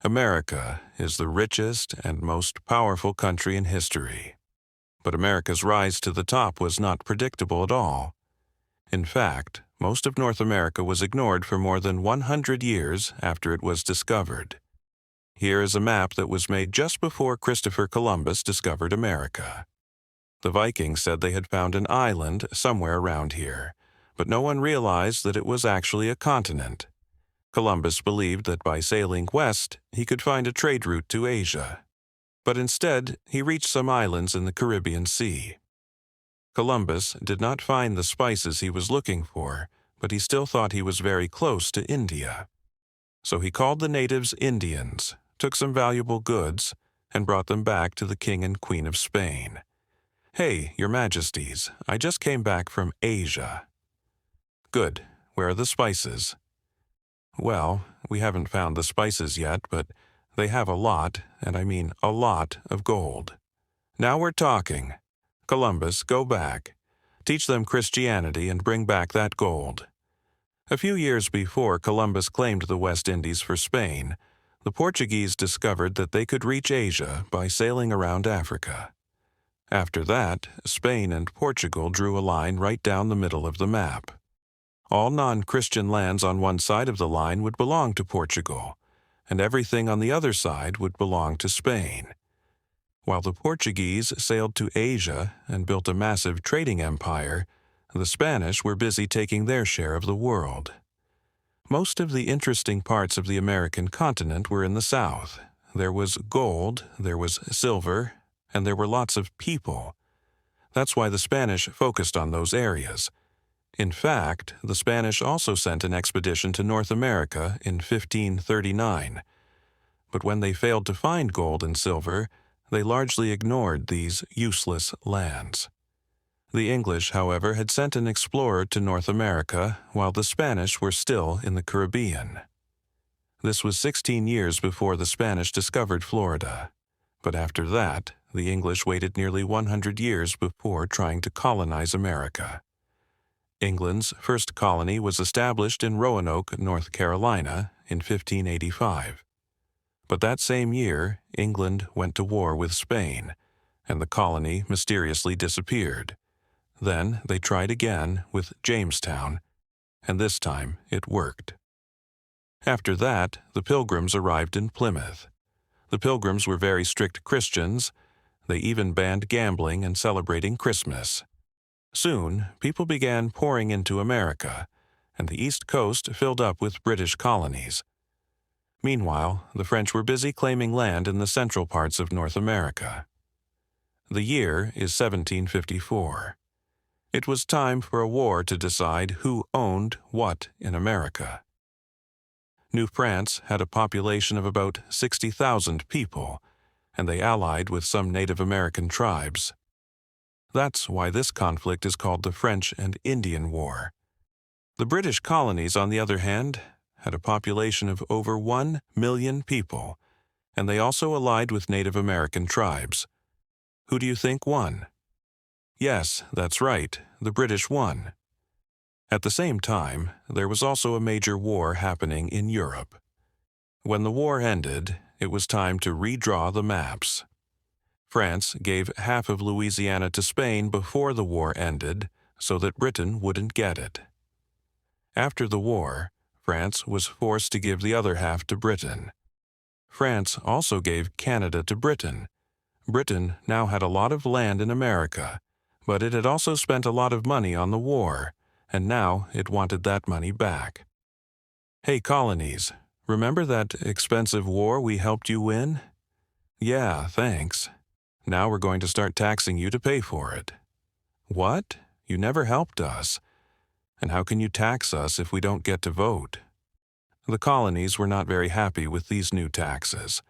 America is the richest and most powerful country in history. But America's rise to the top was not predictable at all. In fact, most of North America was ignored for more than 100 years after it was discovered. Here is a map that was made just before Christopher Columbus discovered America. The Vikings said they had found an island somewhere around here, but no one realized that it was actually a continent. Columbus believed that by sailing west, he could find a trade route to Asia. But instead, he reached some islands in the Caribbean Sea. Columbus did not find the spices he was looking for, but he still thought he was very close to India. So he called the natives Indians, took some valuable goods, and brought them back to the King and Queen of Spain. "Hey, your majesties, I just came back from Asia." "Good. Where are the spices?" "Well, we haven't found the spices yet, but they have a lot, and I mean a lot, of gold." "Now we're talking. Columbus, go back. Teach them Christianity and bring back that gold." A few years before Columbus claimed the West Indies for Spain, the Portuguese discovered that they could reach Asia by sailing around Africa. After that, Spain and Portugal drew a line right down the middle of the map. All non-Christian lands on one side of the line would belong to Portugal, and everything on the other side would belong to Spain. While the Portuguese sailed to Asia and built a massive trading empire, the Spanish were busy taking their share of the world. Most of the interesting parts of the American continent were in the south. There was gold, there was silver, and there were lots of people. That's why the Spanish focused on those areas. In fact, the Spanish also sent an expedition to North America in 1539. But when they failed to find gold and silver, they largely ignored these useless lands. The English, however, had sent an explorer to North America, while the Spanish were still in the Caribbean. This was 16 years before the Spanish discovered Florida. But after that, the English waited nearly 100 years before trying to colonize America. England's first colony was established in Roanoke, North Carolina, in 1585. But that same year, England went to war with Spain, and the colony mysteriously disappeared. Then they tried again with Jamestown, and this time it worked. After that, the Pilgrims arrived in Plymouth. The Pilgrims were very strict Christians. They even banned gambling and celebrating Christmas. Soon, people began pouring into America, and the East Coast filled up with British colonies. Meanwhile, the French were busy claiming land in the central parts of North America. The year is 1754. It was time for a war to decide who owned what in America. New France had a population of about 60,000 people, and they allied with some Native American tribes. That's why this conflict is called the French and Indian War. The British colonies, on the other hand, had a population of over 1 million people, and they also allied with Native American tribes. Who do you think won? Yes, that's right, the British won. At the same time, there was also a major war happening in Europe. When the war ended, it was time to redraw the maps. France gave half of Louisiana to Spain before the war ended, so that Britain wouldn't get it. After the war, France was forced to give the other half to Britain. France also gave Canada to Britain. Britain now had a lot of land in America, but it had also spent a lot of money on the war, and now it wanted that money back. "Hey, colonies, remember that expensive war we helped you win? Yeah, thanks. Now we're going to start taxing you to pay for it." "What? You never helped us. And how can you tax us if we don't get to vote?" The colonies were not very happy with these new taxes.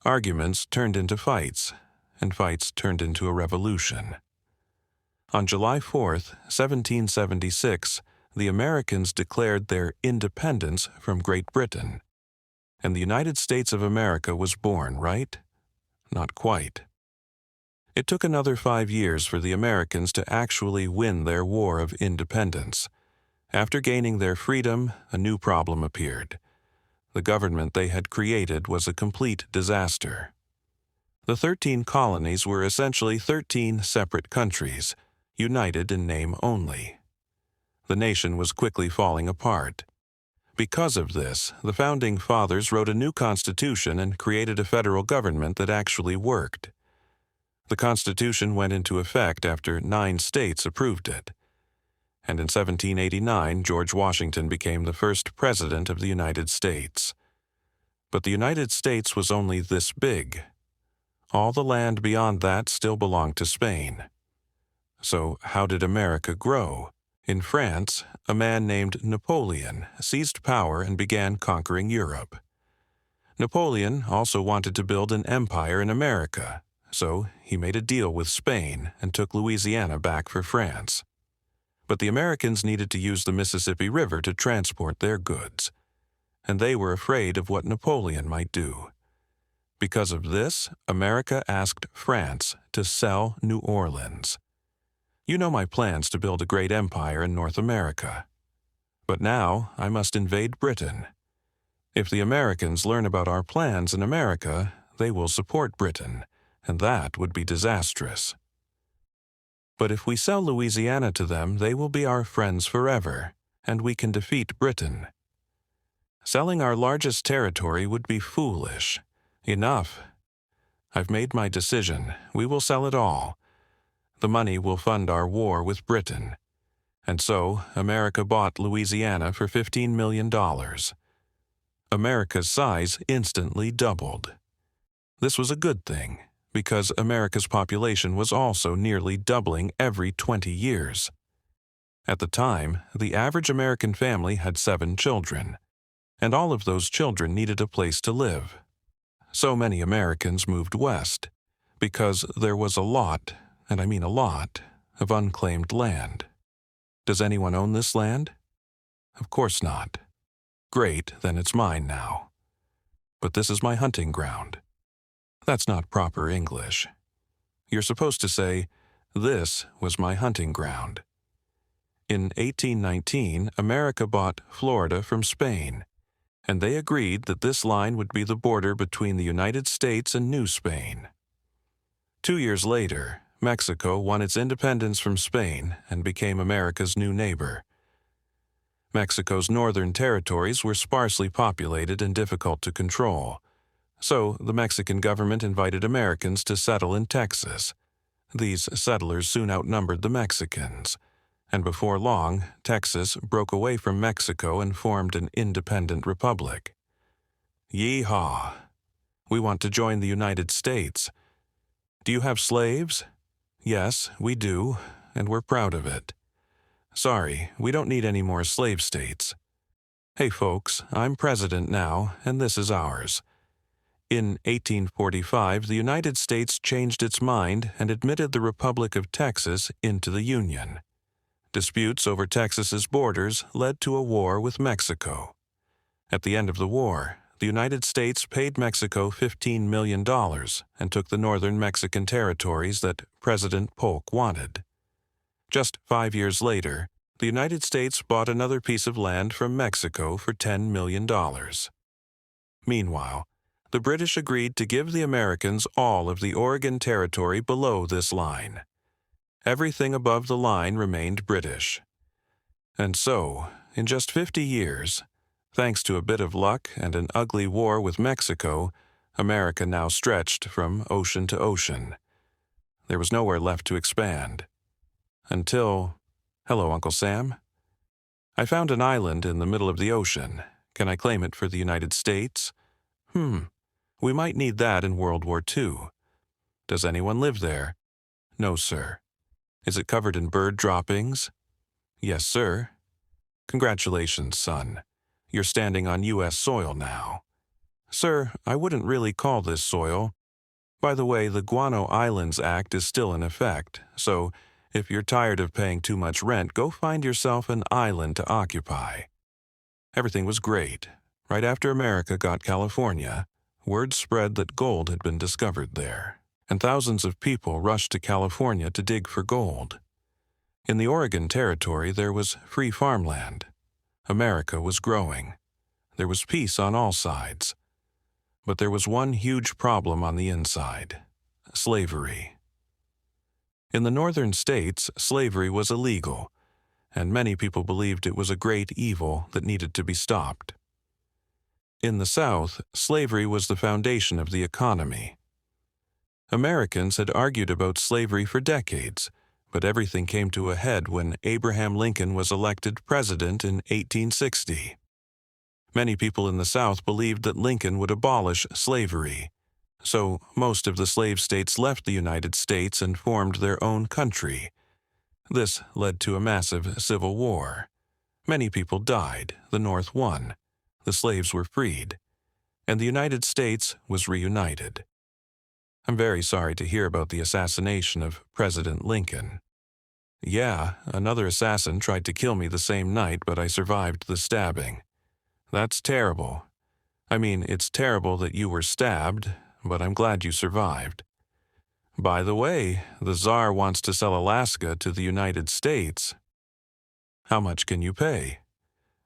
Arguments turned into fights, and fights turned into a revolution. On July 4th, 1776, the Americans declared their independence from Great Britain. And the United States of America was born, right? Not quite. It took another 5 years for the Americans to actually win their war of independence. After gaining their freedom, a new problem appeared. The government they had created was a complete disaster. The 13 colonies were essentially 13 separate countries, united in name only. The nation was quickly falling apart. Because of this, the Founding Fathers wrote a new constitution and created a federal government that actually worked. The Constitution went into effect after 9 states approved it. And in 1789, George Washington became the first president of the United States. But the United States was only this big. All the land beyond that still belonged to Spain. So how did America grow? In France, a man named Napoleon seized power and began conquering Europe. Napoleon also wanted to build an empire in America, so he made a deal with Spain and took Louisiana back for France. But the Americans needed to use the Mississippi River to transport their goods, and they were afraid of what Napoleon might do. Because of this, America asked France to sell New Orleans. You know my plans to build a great empire in North America. But now I must invade Britain. If the Americans learn about our plans in America, they will support Britain, and that would be disastrous. But if we sell Louisiana to them, they will be our friends forever, and we can defeat Britain. Selling our largest territory would be foolish. Enough. I've made my decision. We will sell it all. The money will fund our war with Britain. And so, America bought Louisiana for $15 million. America's size instantly doubled. This was a good thing, because America's population was also nearly doubling every 20 years. At the time, the average American family had 7 children, and all of those children needed a place to live. So many Americans moved west, because there was a lot, and I mean a lot, of unclaimed land. Does anyone own this land? Of course not. Great, then it's mine now. But this is my hunting ground. That's not proper English. You're supposed to say, "This was my hunting ground." In 1819, America bought Florida from Spain, and they agreed that this line would be the border between the United States and New Spain. 2 years later, Mexico won its independence from Spain and became America's new neighbor. Mexico's northern territories were sparsely populated and difficult to control, so the Mexican government invited Americans to settle in Texas. These settlers soon outnumbered the Mexicans, and before long, Texas broke away from Mexico and formed an independent republic. Yeehaw! We want to join the United States. Do you have slaves? Yes, we do, and we're proud of it. Sorry, we don't need any more slave states. Hey folks, I'm president now, and this is ours. In 1845, the United States changed its mind and admitted the Republic of Texas into the Union. Disputes over Texas's borders led to a war with Mexico. At the end of the war, the United States paid Mexico $15 million and took the northern Mexican territories that President Polk wanted. Just 5 years later, the United States bought another piece of land from Mexico for $10 million. Meanwhile, the British agreed to give the Americans all of the Oregon Territory below this line. Everything above the line remained British. And so, in just 50 years, thanks to a bit of luck and an ugly war with Mexico, America now stretched from ocean to ocean. There was nowhere left to expand. Until... Hello, Uncle Sam. I found an island in the middle of the ocean. Can I claim it for the United States? We might need that in World War II. Does anyone live there? No, sir. Is it covered in bird droppings? Yes, sir. Congratulations, son. You're standing on U.S. soil now. Sir, I wouldn't really call this soil. By the way, the Guano Islands Act is still in effect, so if you're tired of paying too much rent, go find yourself an island to occupy. Everything was great. Right after America got California, word spread that gold had been discovered there, and thousands of people rushed to California to dig for gold. In the Oregon Territory, there was free farmland. America was growing. There was peace on all sides. But there was one huge problem on the inside: slavery. In the northern states, slavery was illegal, and many people believed it was a great evil that needed to be stopped. In the South, slavery was the foundation of the economy. Americans had argued about slavery for decades, but everything came to a head when Abraham Lincoln was elected president in 1860. Many people in the South believed that Lincoln would abolish slavery, so most of the slave states left the United States and formed their own country. This led to a massive civil war. Many people died, the North won, the slaves were freed, and the United States was reunited. I'm very sorry to hear about the assassination of President Lincoln. Yeah, another assassin tried to kill me the same night, but I survived the stabbing. That's terrible. I mean, it's terrible that you were stabbed, but I'm glad you survived. By the way, the Tsar wants to sell Alaska to the United States. How much can you pay?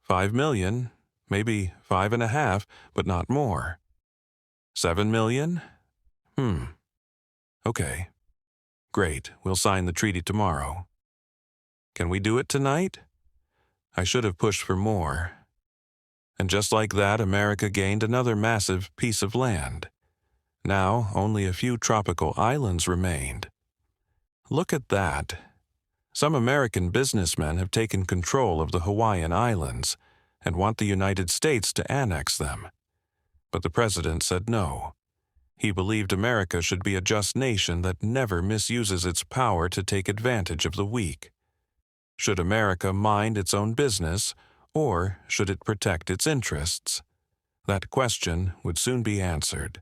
5 million, maybe 5.5, but not more. 7 million? Okay. Great, we'll sign the treaty tomorrow. Can we do it tonight? I should have pushed for more. And just like that, America gained another massive piece of land. Now, only a few tropical islands remained. Look at that. Some American businessmen have taken control of the Hawaiian Islands and want the United States to annex them. But the president said no. He believed America should be a just nation that never misuses its power to take advantage of the weak. Should America mind its own business, or should it protect its interests? That question would soon be answered.